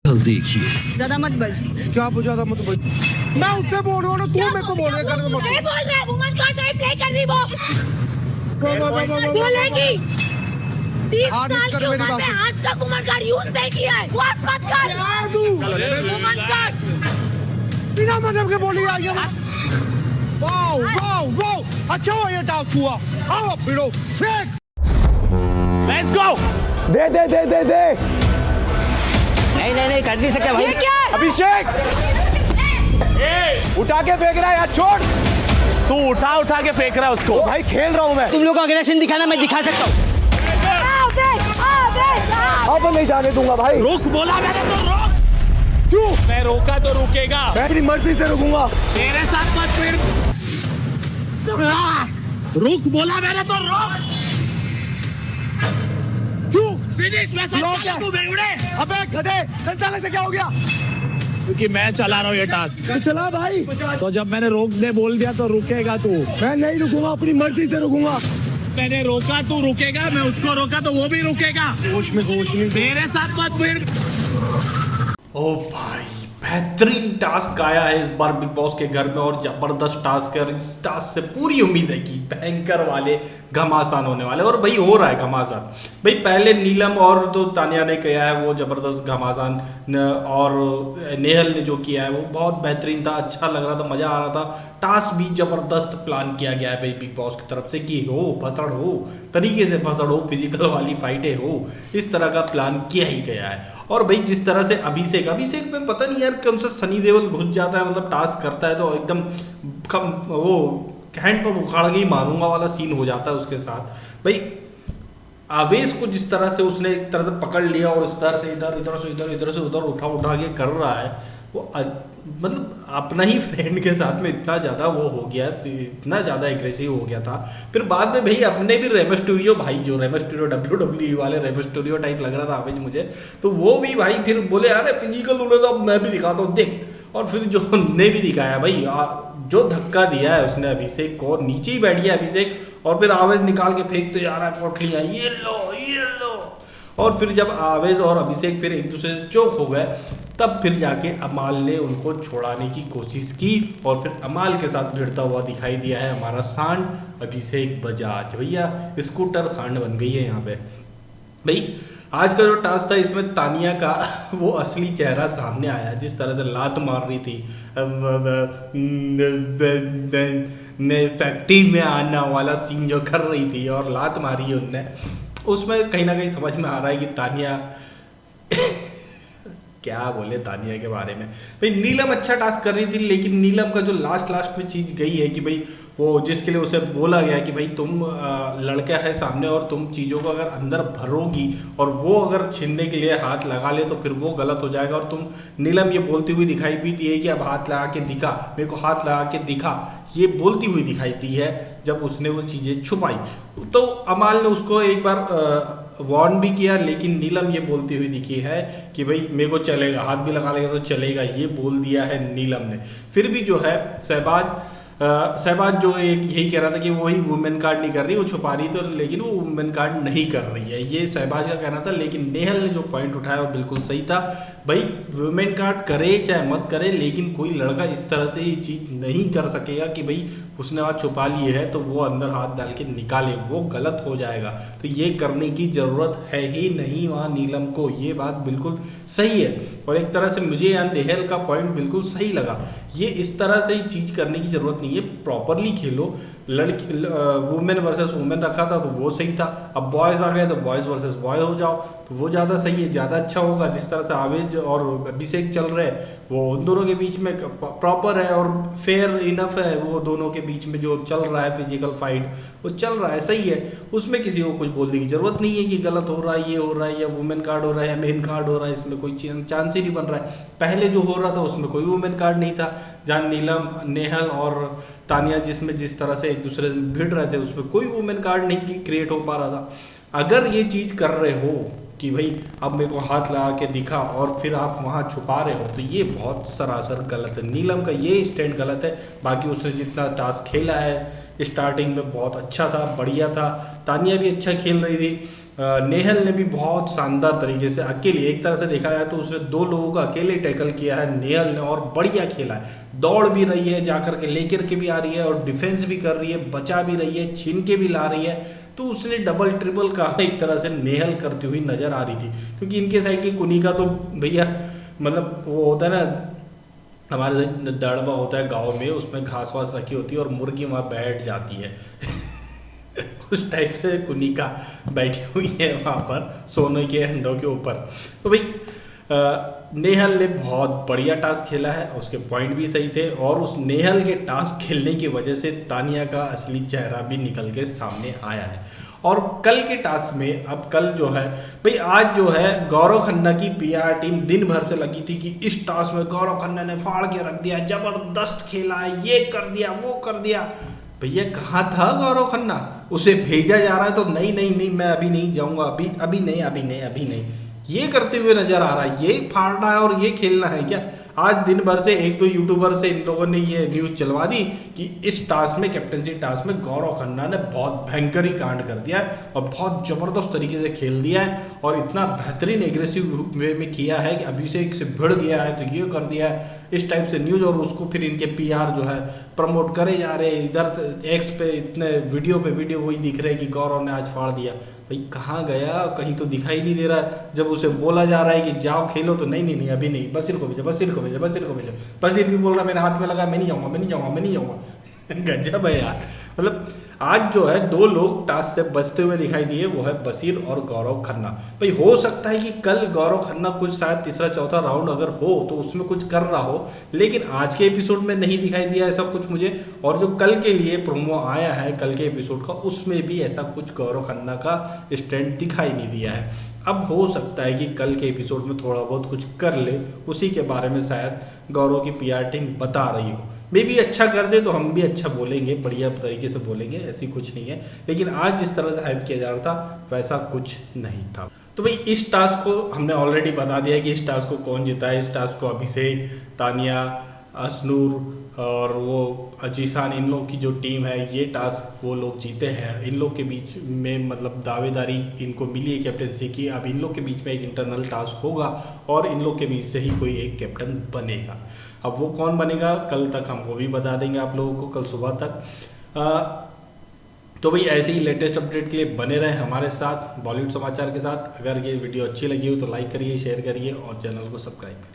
कल देखिए। ज्यादा मत बज। क्या ज्यादा मत बज? मैं उससे बोल रहा हूँ ना, तू मेरे को बोल रहा है। नहीं बोल रहा है, वुमन का टाइप नहीं कर रही वो। बोलेगी 30 साल की उम्र में आज तक वुमन कार्ड यूज नहीं किया है। बस मत कर तू वुमन कार्ड बिना मतलब के बोली आई है। वाओ वाओ वाओ, अच्छा हुआ ये टास्क हुआ। आओ भिड़ो फिक्स, लेट्स गो। दे दे दे दे दे। नहीं कर नहीं सकता भाई। ये क्या है? अभिषेक उठा के फेंक रहा है यार, छोड़। तू उठा के फेंक रहा है उसको। भाई खेल रहा हूँ मैं। तुम लोग को अग्रेशन दिखाना मैं दिखा सकता हूँ। अब नहीं जाने दूंगा भाई। रुक, बोला मैंने तो रुक। क्यों? मैं रोका तो रुकेगा। मैं अपनी मर्जी से रुकूंगा। मेरे साथ मत फिर। रुक, बोला मैंने तो रुक। क्यों? फिनिश में संचालक तू बेवड़े। अबे गधे, संचालक से क्या हो गया? क्योंकि मैं चला रहा हूँ ये टास्क। तो चला भाई। तो जब मैंने रोक दे बोल दिया तो रुकेगा तू। मैं नहीं रुकूंगा, अपनी मर्जी से रुकूंगा। मैंने रोका तू रुकेगा, मैं उसको रोका तो वो भी रुकेगा। होश में होश नहीं। मेरे साथ मत फिर। ओ भाई, बेहतरीन टास्क आया है इस बार बिग बॉस के घर में और जबरदस्त टास्क है। और इस टास्क से पूरी उम्मीद है कि भयंकर वाले घमासान होने वाले, और भाई हो रहा है घमासान। भाई पहले नीलम और तो तानिया ने किया है वो जबरदस्त घमासान, और नेहल ने जो किया है वो बहुत बेहतरीन था, अच्छा लग रहा था, मजा आ रहा था। टास्क भी जबरदस्त प्लान किया गया है भाई बिग बॉस की तरफ से कि हो भसड़ हो, तरीके से भसड़ हो, फिजिकल वाली फाइटें हो, इस तरह का प्लान किया ही गया है। और भाई जिस तरह से अभिषेक में पता नहीं यार कौन सा सनी देओल घुस जाता है, मतलब टास्क करता है तो एकदम कम वो हैंड पर उखाड़ के ही मारूंगा वाला सीन हो जाता है उसके साथ। भाई आवेश को जिस तरह से उसने एक तरह से पकड़ लिया और इस तरह से इधर से उधर उठा के कर रहा है वो, मतलब अपना ही फ्रेंड के साथ में इतना ज़्यादा वो हो गया, इतना ज़्यादा एग्रेसिव हो गया था। फिर बाद में भाई अपने भी रेमस्टूडियो भाई, जो रेमस्टूडियो WWE वाले रेमस्टूडियो टाइप लग रहा था आवेश मुझे, तो वो भी भाई फिर बोले अरे फिजिकल होने तो अब मैं भी दिखाता हूँ देख। और फिर जो ने भी दिखाया भाई, जो धक्का दिया है उसने अभिषेक को, नीचे ही बैठ गया अभिषेक, और फिर आवेश निकाल के फेंकते जा रहा है पोटलियाँ, ये लो। और फिर जब आवेश और अभिषेक फिर एक दूसरे से चौक हो गए, तब फिर जाके अमाल ने उनको छोड़ाने की कोशिश की, और फिर अमाल के साथ भिड़ता हुआ दिखाई दिया है हमारा सांड अभिषेक बजाज। भैया स्कूटर सांड बन गई है यहाँ पे। भाई आज का जो टास्क था इसमें तानिया का वो असली चेहरा सामने आया, जिस तरह से लात मार रही थी फैक्ट्री में आना वाला सीन जो कर रही थी और लात मारी उनने, उसमें कहीं ना कहीं समझ में आ रहा है कि तानिया क्या बोले तानिया के बारे में। भाई नीलम अच्छा टास्क कर रही थी, लेकिन नीलम का जो लास्ट में चीज़ गई है कि भाई वो जिसके लिए उसे बोला गया कि भाई तुम लड़का है सामने और तुम चीज़ों को अगर अंदर भरोगी और वो अगर छीनने के लिए हाथ लगा ले तो फिर वो गलत हो जाएगा। और तुम नीलम ये बोलती हुई दिखाई भी दी है कि अब हाथ लगा के दिखा, मेरे को हाथ लगा के दिखा, ये बोलती हुई दिखाई दी है जब उसने वो चीज़ें छुपाई। तो अमाल ने उसको एक बार वार्न भी किया, लेकिन नीलम ये बोलती हुई दिखी है कि भाई मेरे को चलेगा, हाथ भी लगा लेगा तो चलेगा, ये बोल दिया है नीलम ने। फिर भी जो है सहबाज जो एक यही कह रहा था कि वही वुमेन कार्ड नहीं कर रही, वो छुपा रही तो, लेकिन वो वुमेन कार्ड नहीं कर रही है, ये सहबाज का कहना था। लेकिन नेहल ने जो पॉइंट उठाया वो बिल्कुल सही था। भाई वुमेन कार्ड करे चाहे मत करे, लेकिन कोई लड़का इस तरह से ये चीज़ नहीं कर सकेगा कि भाई उसने हाथ छुपा लिए है तो वो अंदर हाथ डाल के निकाले, वो गलत हो जाएगा। तो ये करने की ज़रूरत है ही नहीं वहाँ नीलम को, ये बात बिल्कुल सही है। और एक तरह से मुझे यहाँ नेहल का पॉइंट बिल्कुल सही लगा, ये इस तरह से ही चीज़ करने की ज़रूरत नहीं है, प्रॉपरली खेलो। लड़की वुमेन वर्सेस वुमेन रखा था तो वो सही था, अब बॉयज़ आ गए तो बॉयज़ वर्सेस बॉय हो जाओ तो वो ज़्यादा सही है, ज़्यादा अच्छा होगा। जिस तरह से आवेश और अभिषेक चल रहे हैं वो उन दोनों के बीच में प्रॉपर है और फेयर इनफ है, वो दोनों के बीच में जो चल रहा है फिजिकल फाइट वो चल रहा है, सही है। उसमें किसी को कुछ बोलने की ज़रूरत नहीं है कि गलत हो रहा है, ये हो रहा है, या वुमेन कार्ड हो रहा है या मेन कार्ड हो रहा है, इसमें कोई चांस ही नहीं बन रहा है। पहले जो हो रहा था उसमें कोई वुमेन कार्ड नहीं था, जहाँ नीलम नेहल और तानिया जिसमें जिस तरह से एक दूसरे से भिड़ रहे थे उसमें कोई वुमेन कार्ड नहीं क्रिएट हो पा रहा था। अगर ये चीज़ कर रहे हो कि भाई अब मेरे को हाथ लगा के दिखा और फिर आप वहाँ छुपा रहे हो तो ये बहुत सरासर गलत है। नीलम का ये स्टैंड गलत है। बाकी उसने जितना टास्क खेला है स्टार्टिंग में बहुत अच्छा था, बढ़िया था, तानिया भी अच्छा खेल रही थी, नेहल ने भी बहुत शानदार तरीके से अकेले, एक तरह से देखा जाए तो उसने 2 लोगों का अकेले टैकल किया है नेहल ने और बढ़िया खेला है। दौड़ भी रही है, जाकर के लेकर के भी आ रही है और डिफेंस भी कर रही है, बचा भी रही है, छीन के भी ला रही है। तो उसने डबल ट्रिपल काम एक तरह से नेहल करती हुई नजर आ रही थी, क्योंकि इनके साइड की कुनिका तो भैया मतलब वो होता है ना, हमारे दड़बा होता है गाँव में, उसमें घास वास रखी होती है और मुर्गी वहाँ बैठ जाती है उस टाइप से कुनिका बैठी हुई है वहाँ पर सोने के अंडों के ऊपर। तो भाई नेहल ने बहुत बढ़िया टास्क खेला है, उसके पॉइंट भी सही थे और उस नेहल के टास्क खेलने की वजह से तानिया का असली चेहरा भी निकल के सामने आया है। और कल के टास्क में, अब कल जो है भाई, आज जो है गौरव खन्ना की पीआर टीम दिन भर से लगी थी कि इस टास्क में गौरव खन्ना ने फाड़ के रख दिया, जबरदस्त खेला है, ये कर दिया वो कर दिया। भैया कहाँ था गौरव खन्ना? उसे भेजा जा रहा है तो नहीं मैं अभी नहीं जाऊंगा, अभी नहीं ये करते हुए नजर आ रहा है। ये फाड़ना है और ये खेलना है क्या? आज दिन भर से 1-2 यूट्यूबर से इन लोगों ने ये न्यूज़ चलवा दी कि इस टास्क में, कैप्टनसी टास्क में गौरव खन्ना ने बहुत भयंकर ही कांड कर दिया है और बहुत ज़बरदस्त तरीके से खेल दिया है और इतना बेहतरीन एग्रेसिव वे में किया है कि अभिषेक से भिड़ गया है तो ये कर दिया है, इस टाइप से न्यूज़। और उसको फिर इनके पीआर जो है प्रमोट करे जा रहे हैं, इधर एक्स पे इतने वीडियो पे वीडियो वही दिख रहे हैं कि गौरव ने आज फाड़ दिया। भाई कहाँ गया? कहीं तो दिखाई नहीं दे रहा है। जब उसे बोला जा रहा है कि जाओ खेलो तो नहीं अभी नहीं, बसीर को भेजो। बसीर भी बोल रहा है मेरे हाथ में लगा, मैं नहीं जाऊँगा गजब है यार। मतलब आज जो है 2 लोग टास्क से बचते हुए दिखाई दिए, वो है बसीर और गौरव खन्ना। भाई हो सकता है कि कल गौरव खन्ना कुछ शायद तीसरा चौथा राउंड अगर हो तो उसमें कुछ कर रहा हो, लेकिन आज के एपिसोड में नहीं दिखाई दिया ऐसा कुछ मुझे। और जो कल के लिए प्रोमो आया है कल के एपिसोड का, उसमें भी ऐसा कुछ गौरव खन्ना का स्टैंड दिखाई नहीं दिया है। अब हो सकता है कि कल के एपिसोड में थोड़ा बहुत कुछ कर ले, उसी के बारे में शायद गौरव की पीआर टीम बता रही हो। मे भी अच्छा कर दे तो हम भी अच्छा बोलेंगे, बढ़िया तरीके से बोलेंगे, ऐसी कुछ नहीं है। लेकिन आज जिस तरह से हाइप किया जा रहा था वैसा कुछ नहीं था। तो भाई इस टास्क को हमने ऑलरेडी बता दिया कि इस टास्क को कौन जीता है। इस टास्क को अभिषेक, तानिया, असनूर और वो अजीसान, इन लोग की जो टीम है, ये टास्क वो लोग जीते हैं। इन लोग के बीच में मतलब दावेदारी इनको मिली है कैप्टनसी की। अब इन लोग के बीच में एक इंटरनल टास्क होगा और इन लोग के बीच से ही कोई एक कैप्टन बनेगा। अब वो कौन बनेगा कल तक हम वो भी बता देंगे आप लोगों को, कल सुबह तक। तो भाई ऐसे ही लेटेस्ट अपडेट के लिए बने रहे हमारे साथ बॉलीवुड समाचार के साथ। अगर ये वीडियो अच्छी लगी हो तो लाइक करिए, शेयर करिए और चैनल को सब्सक्राइब करिए।